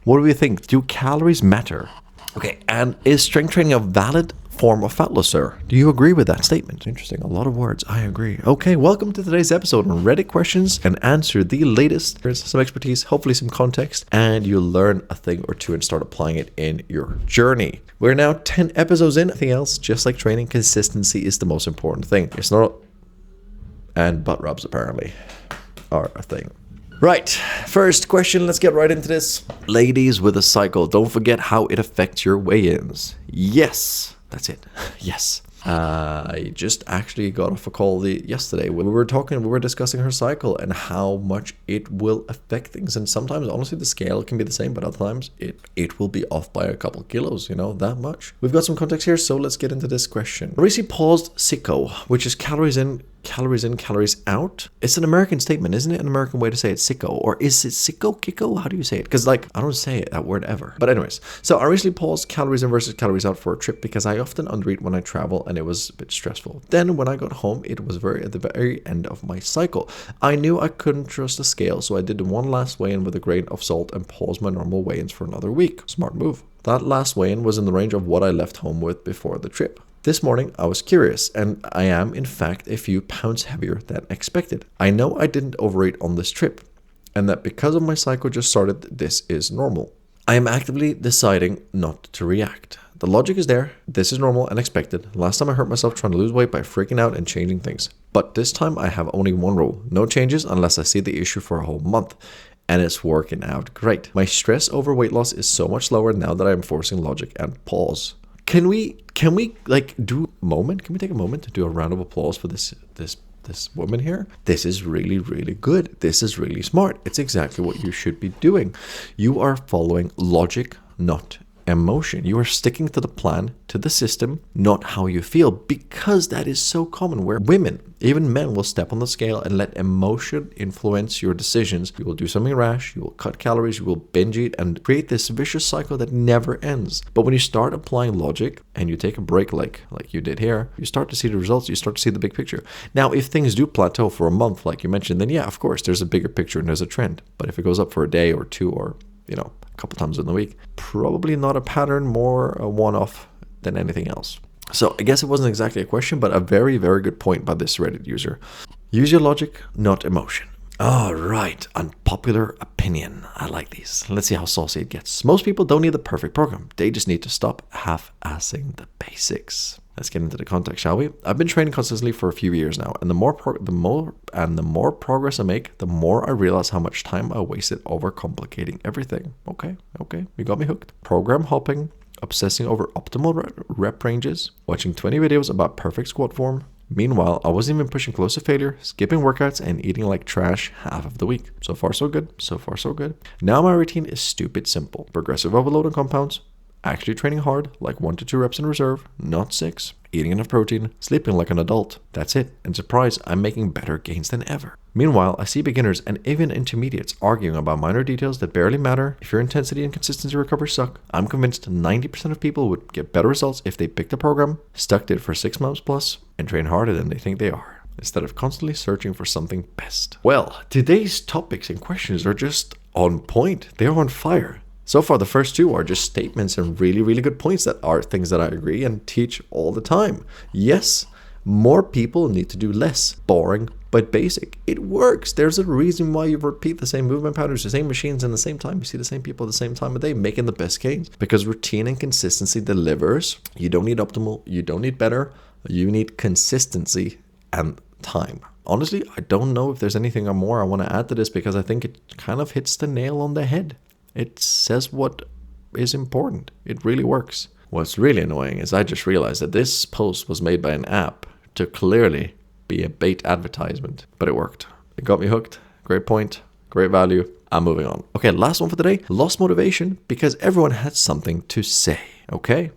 What do we think? Do calories matter? Okay, and is strength training a valid form of fat loss, sir? Do you agree with that statement? Interesting. A lot of words. I agree. Okay, welcome to today's episode on Reddit questions and answer the latest. There's some expertise, hopefully some context, and you'll learn a thing or two and start applying it in your journey. We're now 10 episodes in. Anything else, just like training, consistency is the most important thing. It's not... And butt rubs apparently are a thing. Right, first question, let's get right into this. Ladies with a cycle, don't forget how it affects your weigh-ins. Yes. That's it. Yes. I just actually got off a call yesterday. We were discussing her cycle and how much it will affect things. And sometimes, honestly, the scale can be the same, but other times it will be off by a couple kilos, that much. We've got some context here, so let's get into this question. Marisi paused sicko, which is calories in, calories out. It's an American statement, isn't it? An American way to say it, sicko. Or is it sicko, kicko? How do you say it? Because I don't say that word ever. But anyways, so I recently paused calories in versus calories out for a trip because I often undereat when I travel and it was a bit stressful. Then when I got home, it was at the very end of my cycle. I knew I couldn't trust the scale, so I did one last weigh-in with a grain of salt and paused my normal weigh-ins for another week. Smart move. That last weigh-in was in the range of what I left home with before the trip. This morning, I was curious, and I am, in fact, a few pounds heavier than expected. I know I didn't overeat on this trip, and that because of my cycle just started, this is normal. I am actively deciding not to react. The logic is there. This is normal and expected. Last time I hurt myself trying to lose weight by freaking out and changing things. But this time I have only one rule. No changes unless I see the issue for a whole month. And it's working out great. My stress over weight loss is so much lower now that I am forcing logic and pause. Can we do a moment? Can we take a moment to do a round of applause for this woman here? This is really, really good. This is really smart. It's exactly what you should be doing. You are following logic, not emotion. You are sticking to the plan, to the system, not how you feel, because that is so common where women, even men, will step on the scale and let emotion influence your decisions. You will do something rash, you will cut calories, you will binge eat and create this vicious cycle that never ends. But when you start applying logic and you take a break like you did here, you start to see the results, you start to see the big picture. Now, if things do plateau for a month, like you mentioned, then yeah, of course, there's a bigger picture and there's a trend. But if it goes up for a day or two or a couple times in the week, probably not a pattern, more a one-off than anything else. So I guess it wasn't exactly a question, but a very, very good point by this Reddit user. Use your logic, not emotion. All right, unpopular opinion. I like these. Let's see how saucy it gets. Most people don't need the perfect program. They just need to stop half-assing the basics. Let's get into the context, shall we? I've been training consistently for a few years now, and the more progress I make, the more I realize how much time I wasted overcomplicating everything. Okay, you got me hooked. Program hopping, obsessing over optimal rep ranges, watching 20 videos about perfect squat form. Meanwhile, I wasn't even pushing close to failure, skipping workouts, and eating like trash half of the week. So far, so good. Now my routine is stupid simple. Progressive overload on compounds, actually training hard, like 1 to 2 reps in reserve, not 6, eating enough protein, sleeping like an adult. That's it. And surprise, I'm making better gains than ever. Meanwhile, I see beginners and even intermediates arguing about minor details that barely matter if your intensity and consistency recovery suck. I'm convinced 90% of people would get better results if they picked a program, stuck to it for 6 months plus, and train harder than they think they are, instead of constantly searching for something best. Well, today's topics and questions are just on point. They're on fire. So far, the first two are just statements and really, really good points that are things that I agree and teach all the time. Yes, more people need to do less. Boring, but basic. It works. There's a reason why you repeat the same movement patterns, the same machines in the same time. You see the same people at the same time of day making the best gains. Because routine and consistency delivers. You don't need optimal. You don't need better. You need consistency and time. Honestly, I don't know if there's anything more I want to add to this because I think it kind of hits the nail on the head. It says what is important. It really works. What's really annoying is I just realized that this post was made by an app to clearly be a bait advertisement, but it worked. It got me hooked. Great point. Great value. I'm moving on. Okay, last one for today. Lost motivation because everyone had something to say. Okay,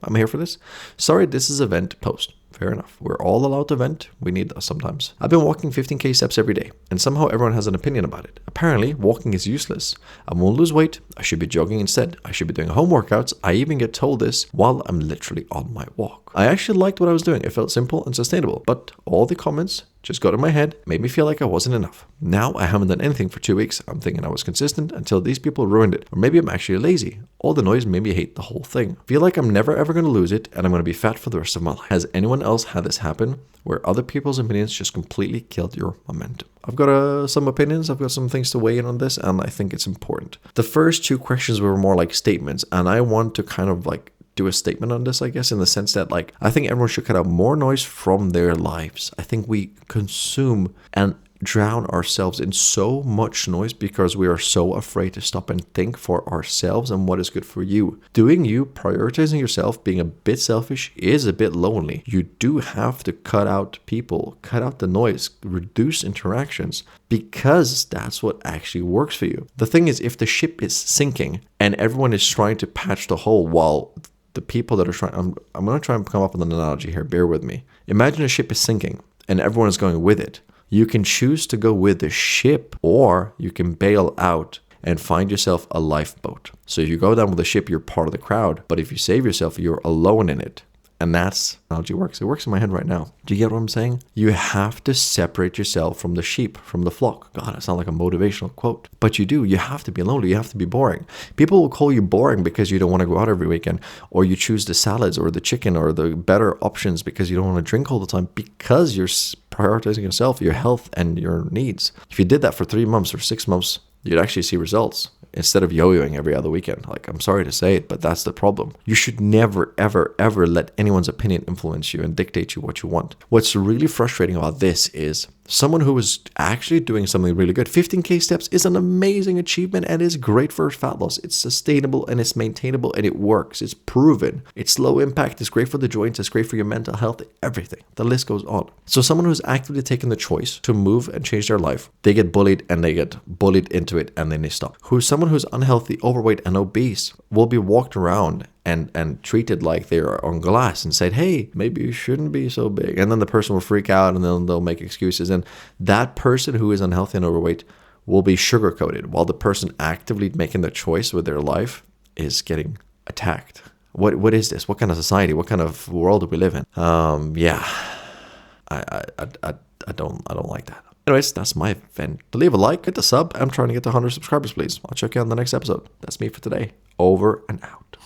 I'm here for this. Sorry, this is a vent post. Fair enough. We're all allowed to vent. We need that sometimes. I've been walking 15k steps every day, and somehow everyone has an opinion about it. Apparently, walking is useless. I won't lose weight. I should be jogging instead. I should be doing home workouts. I even get told this while I'm literally on my walk. I actually liked what I was doing. It felt simple and sustainable, but all the comments just got in my head, made me feel like I wasn't enough. Now I haven't done anything for 2 weeks. I'm thinking I was consistent until these people ruined it. Or maybe I'm actually lazy. All the noise made me hate the whole thing. Feel like I'm never ever going to lose it and I'm going to be fat for the rest of my life. Has anyone else had this happen where other people's opinions just completely killed your momentum? I've got some opinions. I've got some things to weigh in on this, and I think it's important. The first two questions were more like statements, and I want to kind of like do a statement on this, I guess, in the sense that like I think everyone should cut out more noise from their lives. I think we consume and drown ourselves in so much noise because we are so afraid to stop and think for ourselves and what is good for you. Doing you, prioritizing yourself, being a bit selfish is a bit lonely. You do have to cut out people, cut out the noise, reduce interactions, because that's what actually works for you. The thing is, if the ship is sinking and everyone is trying to patch the hole while the people that are trying, I'm going to try and come up with an analogy here, bear with me. Imagine a ship is sinking and everyone is going with it. You can choose to go with the ship, or you can bail out and find yourself a lifeboat. So if you go down with the ship, you're part of the crowd. But if you save yourself, you're alone in it. And that's how analogy works. It works in my head right now. Do you get what I'm saying? You have to separate yourself from the sheep, from the flock. God, it sounds like a motivational quote. But you do. You have to be lonely. You have to be boring. People will call you boring because you don't want to go out every weekend, or you choose the salads or the chicken or the better options because you don't want to drink all the time, because you're prioritizing yourself, your health, and your needs. If you did that for 3 months or 6 months, you'd actually see results instead of yo-yoing every other weekend. Like, I'm sorry to say it, but that's the problem. You should never, ever, ever let anyone's opinion influence you and dictate you what you want. What's really frustrating about this is someone who is actually doing something really good. 15K steps is an amazing achievement and is great for fat loss. It's sustainable and it's maintainable and it works. It's proven. It's low impact. It's great for the joints. It's great for your mental health, everything. The list goes on. So someone who's actively taken the choice to move and change their life, they get bullied and they get bullied into it and then they stop. Someone who's unhealthy, overweight, and obese will be walked around and treated like they're on glass and said, hey, maybe you shouldn't be so big. And then the person will freak out and then they'll make excuses. And that person who is unhealthy and overweight will be sugarcoated, while the person actively making the choice with their life is getting attacked. What is this? What kind of society? What kind of world do we live in? I don't like that. Anyways, that's my vent. To leave a like, hit the sub. I'm trying to get to 100 subscribers, please. I'll check you on the next episode. That's me for today. Over and out.